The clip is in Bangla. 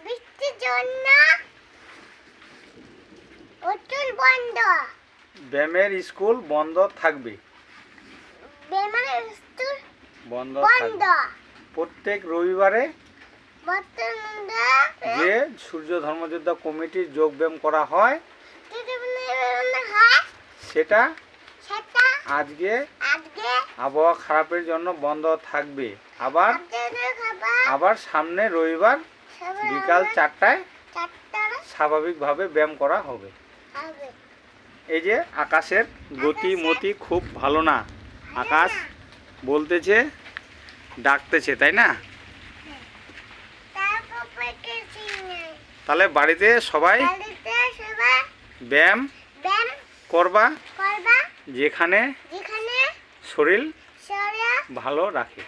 বৃষ্টির জন্য স্কুল বন্ধ। ব্যায়ামের স্কুল বন্ধ থাকবে। ব্যায়ামের স্কুল বন্ধ বন্ধ। প্রত্যেক রবিবারে বর্তমানে যে সূর্য ধর্মযোদ্ধা কমিটির যোগ ব্যায়াম করা হয় সেটা আজকে আবহাওয়া খারাপের জন্য বন্ধ থাকবে। আবার সামনে রবিবার বিকাল 4টায় স্বাভাবিকভাবে ব্যায়াম করা হবে। এই যে আকাশের গতিমতি খুব ভালো না, আকাশ বলতেছে ডাকতেছে, তাই না? তাহলে বাড়িতে সবাই ব্যায়াম করবা যেখানে শরীর ভালো রাখে।